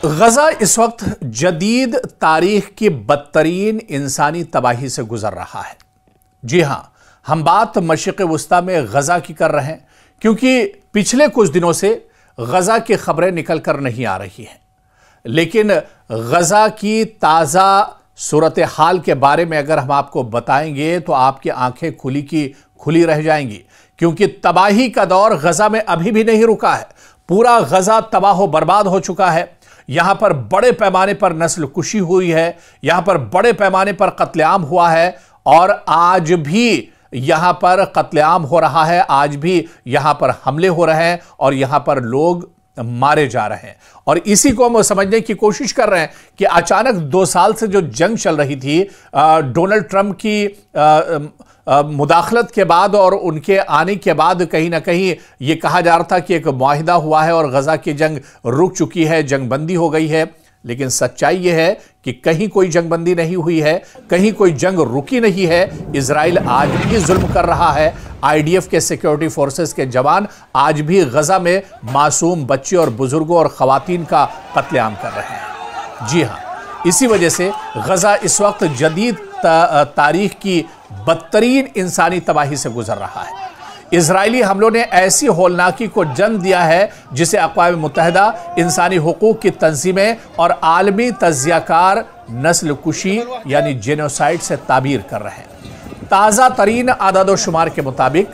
गजा इस वक्त जदीद तारीख की बदतरीन इंसानी तबाही से गुजर रहा है। जी हां, हम बात मशरिक़ वुस्ता में गजा की कर रहे हैं क्योंकि पिछले कुछ दिनों से गजा की खबरें निकल कर नहीं आ रही हैं, लेकिन गजा की ताज़ा सूरत हाल के बारे में अगर हम आपको बताएंगे तो आपकी आंखें खुली की खुली रह जाएंगी, क्योंकि तबाही का दौर गजा में अभी भी नहीं रुका है। पूरा गजा तबाह बर्बाद हो चुका है। यहां पर बड़े पैमाने पर नस्ल कुशी हुई है, यहां पर बड़े पैमाने पर कत्लेआम हुआ है और आज भी यहां पर कत्लेआम हो रहा है, आज भी यहां पर हमले हो रहे हैं और यहां पर लोग मारे जा रहे हैं। और इसी को हम समझने की कोशिश कर रहे हैं कि अचानक 2 साल से जो जंग चल रही थी, डोनाल्ड ट्रंप की मुदाखलत के बाद और उनके आने के बाद कहीं ना कहीं यह कहा जा रहा था कि एक मुआहिदा हुआ है और गजा की जंग रुक चुकी है, जंगबंदी हो गई है। लेकिन सच्चाई यह है कि कहीं कोई जंगबंदी नहीं हुई है, कहीं कोई जंग रुकी नहीं है। इजराइल आज भी जुल्म कर रहा है। आईडीएफ के सिक्योरिटी फोर्सेस के जवान आज भी गजा में मासूम बच्चे और बुजुर्गों और खवातीन का कत्लेआम कर रहे हैं। जी हां, इसी वजह से गजा इस वक्त जदीद तारीख की बदतरीन इंसानी तबाही से गुजर रहा है। इजरायली हमलों ने ऐसी होलनाकी को जन्म दिया है जिसे अक़वाम मुत्तहिदा, इंसानी हुकूक की तंजीमें और आलमी तज्जियाकार नस्ल कुशी यानी जेनोसाइड से ताबीर कर रहे हैं। ताज़ा तरीन आदाद शुमार के मुताबिक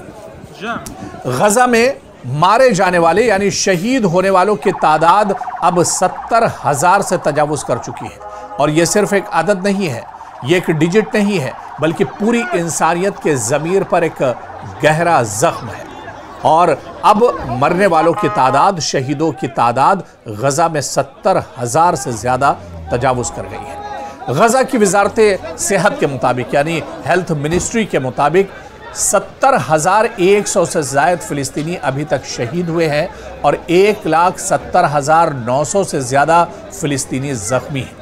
गजा में मारे जाने वाले यानी शहीद होने वालों की तादाद अब 70,000 से तजावुज कर चुकी है। और यह सिर्फ एक आदद नहीं है, यह एक डिजिट नहीं है, बल्कि पूरी इंसानियत के ज़मीर पर एक गहरा जख्म है। और अब मरने वालों की तादाद, शहीदों की तादाद गजा में 70,000 से ज़्यादा तजावुज कर गई है। गजा की वजारत सेहत के मुताबिक यानी हेल्थ मिनिस्ट्री के मुताबिक 70,100 से ज़ायद फ़िलिस्तीनी अभी तक शहीद हुए हैं और 1,70,900 से ज़्यादा फ़िलिस्तीनी ज़ख्मी हैं।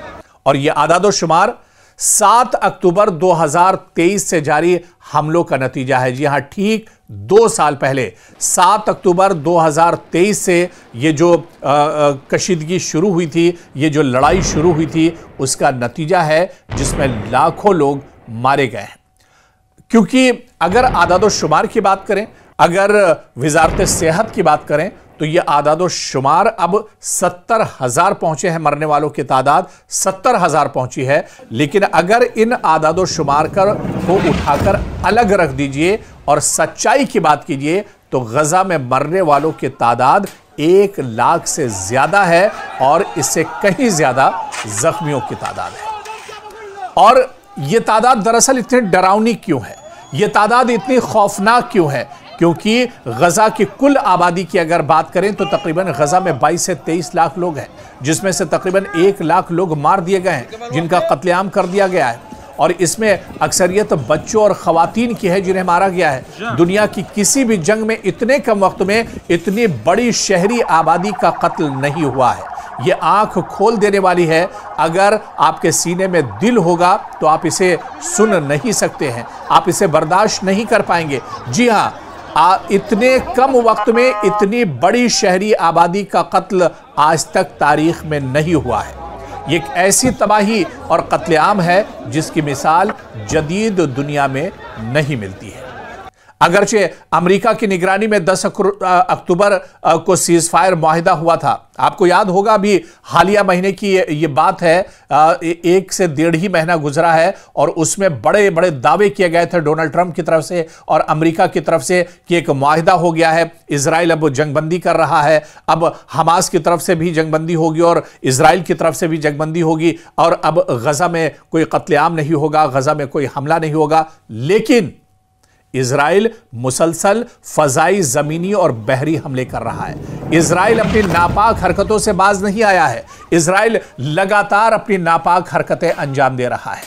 और ये आदाद शुमार 7 अक्टूबर 2023 से जारी हमलों का नतीजा है। जी हां, ठीक 2 साल पहले 7 अक्टूबर 2023 से ये जो कशीदगी शुरू हुई थी, ये जो लड़ाई शुरू हुई थी, उसका नतीजा है जिसमें लाखों लोग मारे गए हैं। क्योंकि अगर आदाद शुमार की बात करें, अगर वजारत सेहत की बात करें, तो ये आदाद शुमार अब 70,000 पहुंचे हैं। मरने वालों की तादाद 70,000 पहुंची है। लेकिन अगर इन आदाद शुमार को उठाकर अलग रख दीजिए और सच्चाई की बात कीजिए तो गजा में मरने वालों की तादाद 1 लाख से ज्यादा है और इससे कहीं ज्यादा जख्मियों की तादाद है। और यह तादाद दरअसल इतनी डरावनी क्यों है, यह तादाद इतनी खौफनाक क्यों है? क्योंकि गजा की कुल आबादी की अगर बात करें तो तकरीबन गजा में 22 से 23 लाख लोग हैं, जिसमें से तकरीबन 1 लाख लोग मार दिए गए हैं, जिनका कत्लेआम कर दिया गया है। और इसमें अक्सरियत बच्चों और खवातीन की है जिन्हें मारा गया है। दुनिया की किसी भी जंग में इतने कम वक्त में इतनी बड़ी शहरी आबादी का कत्ल नहीं हुआ है। यह आंख खोल देने वाली है। अगर आपके सीने में दिल होगा तो आप इसे सुन नहीं सकते हैं, आप इसे बर्दाश्त नहीं कर पाएंगे। जी हां, इतने कम वक्त में इतनी बड़ी शहरी आबादी का कत्ल आज तक तारीख में नहीं हुआ है। ये एक ऐसी तबाही और कत्लेआम है जिसकी मिसाल जदीद दुनिया में नहीं मिलती है। अगरचे अमेरिका की निगरानी में 10 अक्टूबर को सीज फायर मुआहिदा हुआ था। आपको याद होगा, अभी हालिया महीने की ये बात है, 1 से 1.5 ही महीना गुजरा है और उसमें बड़े बड़े दावे किए गए थे डोनाल्ड ट्रंप की तरफ से और अमेरिका की तरफ से कि एक मुआहिदा हो गया है, इजराइल अब जंगबंदी कर रहा है, अब हमास की तरफ से भी जंगबंदी होगी और इजराइल की तरफ से भी जंगबंदी होगी और अब गजा में कोई कत्लेआम नहीं होगा, गजा में कोई हमला नहीं होगा। लेकिन इजराइल मुसलसल फजाई, जमीनी और बहरी हमले कर रहा है। इजराइल अपनी नापाक हरकतों से बाज नहीं आया है। इजराइल लगातार अपनी नापाक हरकतें अंजाम दे रहा है।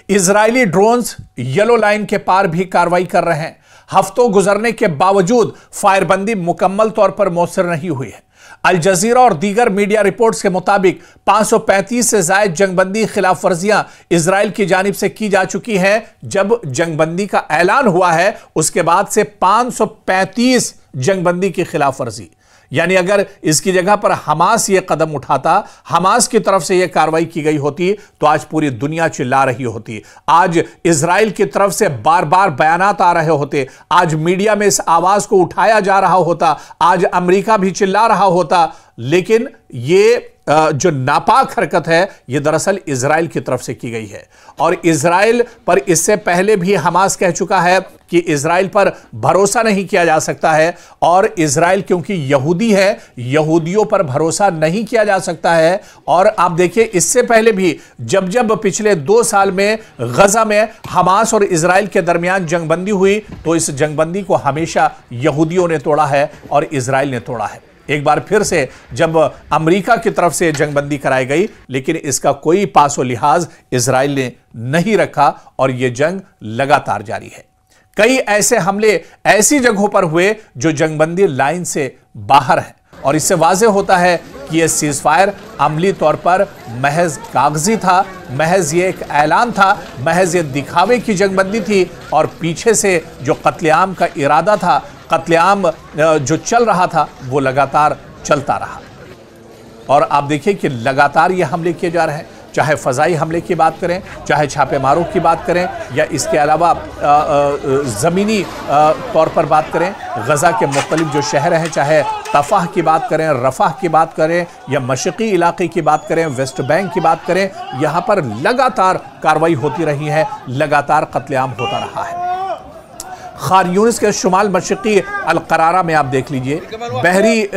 इजरायली ड्रोन्स येलो लाइन के पार भी कार्रवाई कर रहे हैं। हफ्तों गुजरने के बावजूद फायरबंदी मुकम्मल तौर पर मौसर नहीं हुई है। अल जजीरा और दीगर मीडिया रिपोर्ट्स के मुताबिक 535 से ज्यादा जंगबंदी खिलाफ वर्जियां इजराइल की जानिब से की जा चुकी हैं। जब जंगबंदी का ऐलान हुआ है उसके बाद से 535 जंगबंदी की खिलाफ वर्जी यानी अगर इसकी जगह पर हमास यह कदम उठाता, हमास की तरफ से यह कार्रवाई की गई होती, तो आज पूरी दुनिया चिल्ला रही होती। आज इजराइल की तरफ से बार बार बयानात आ रहे होते, आज मीडिया में इस आवाज को उठाया जा रहा होता, आज अमेरिका भी चिल्ला रहा होता। लेकिन ये जो नापाक हरकत है, यह दरअसल इजराइल की तरफ से की गई है। और इजराइल पर इससे पहले भी हमास कह चुका है कि इजराइल पर भरोसा नहीं किया जा सकता है, और इजराइल क्योंकि यहूदी है, यहूदियों पर भरोसा नहीं किया जा सकता है। और आप देखिए, इससे पहले भी जब जब पिछले 2 साल में गजा में हमास और इजराइल के दरमियान जंगबंदी हुई, तो इस जंगबंदी को हमेशा यहूदियों ने तोड़ा है और इजराइल ने तोड़ा है। एक बार फिर से जब अमेरिका की तरफ से जंगबंदी कराई गई, लेकिन इसका कोई पासो लिहाज इजराइल ने नहीं रखा और यह जंग लगातार जारी है। कई ऐसे हमले ऐसी जगहों पर हुए जो जंगबंदी लाइन से बाहर है, और इससे वाज़ेह होता है कि यह सीज़फायर अमली तौर पर महज कागजी था, महज ये एक ऐलान था, महज ये दिखावे की जंगबंदी थी, और पीछे से जो कत्लेआम का इरादा था, कत्लेआम जो चल रहा था, वो लगातार चलता रहा। और आप देखिए कि लगातार ये हमले किए जा रहे हैं, चाहे फ़ज़ाई हमले की बात करें, चाहे छापेमारों की बात करें, या इसके अलावा ज़मीनी तौर पर बात करें। गज़ा के मुख्तलिफ जो शहर हैं, चाहे तफ़ाह की बात करें, रफ़ाह की बात करें, या मशरिक़ी इलाक़े की बात करें, वेस्ट बैंक की बात करें, यहाँ पर लगातार कार्रवाई होती रही है, लगातार कत्लेआम होता रहा है। खान यूनिस के शुमाल मशरिक़ी अल-करारा में आप देख लीजिए, बहरी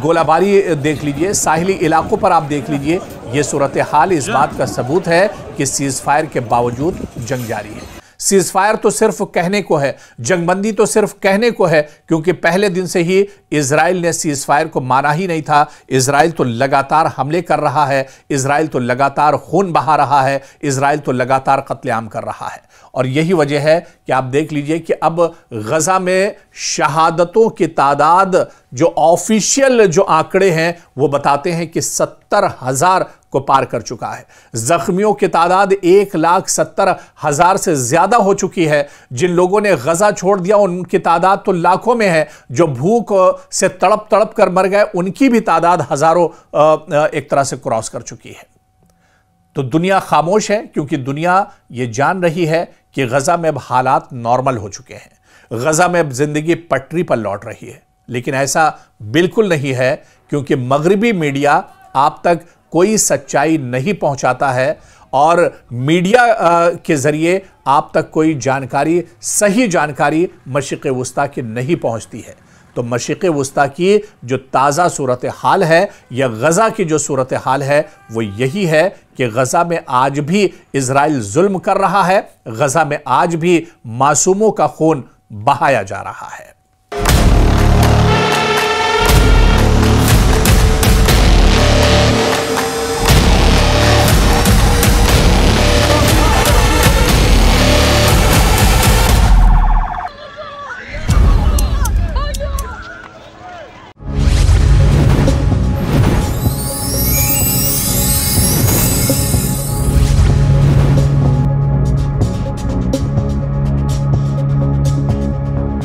गोलाबारी देख लीजिए, साहिली इलाकों पर आप देख लीजिए। ये सूरत हाल इस बात का सबूत है कि सीज़फायर के बावजूद जंग जारी है। सीज़फायर तो सिर्फ कहने को है, जंगबंदी तो सिर्फ कहने को है, क्योंकि पहले दिन से ही इजराइल ने सीज़फायर को माना ही नहीं था। इजराइल तो लगातार हमले कर रहा है, इजराइल तो लगातार खून बहा रहा है, इजराइल तो लगातार कत्लेआम कर रहा है। और यही वजह है कि आप देख लीजिए कि अब गजा में शहादतों की तादाद, जो ऑफिशियल जो आंकड़े हैं, वो बताते हैं कि 70,000 को पार कर चुका है। जख्मियों की तादाद 1,70,000 से ज्यादा हो चुकी है। जिन लोगों ने गजा छोड़ दिया, उनकी तादाद तो लाखों में है। जो भूख से तड़प तड़प कर मर गए, उनकी भी तादाद हजारों एक तरह से क्रॉस कर चुकी है। तो दुनिया खामोश है, क्योंकि दुनिया ये जान रही है कि गजा में अब हालात नॉर्मल हो चुके हैं, गजा में अब जिंदगी पटरी पर लौट रही है। लेकिन ऐसा बिल्कुल नहीं है, क्योंकि मगरिबी मीडिया आप तक कोई सच्चाई नहीं पहुंचाता है, और मीडिया के जरिए आप तक कोई जानकारी, सही जानकारी मशरिक़ वुस्ता की नहीं पहुंचती है। तो मशरिक़ वुस्ता की जो ताज़ा सूरत हाल है, या गज़ा की जो सूरत हाल है, वो यही है कि गज़ा में आज भी इजराइल जुल्म कर रहा है, गज़ा में आज भी मासूमों का खून बहाया जा रहा है।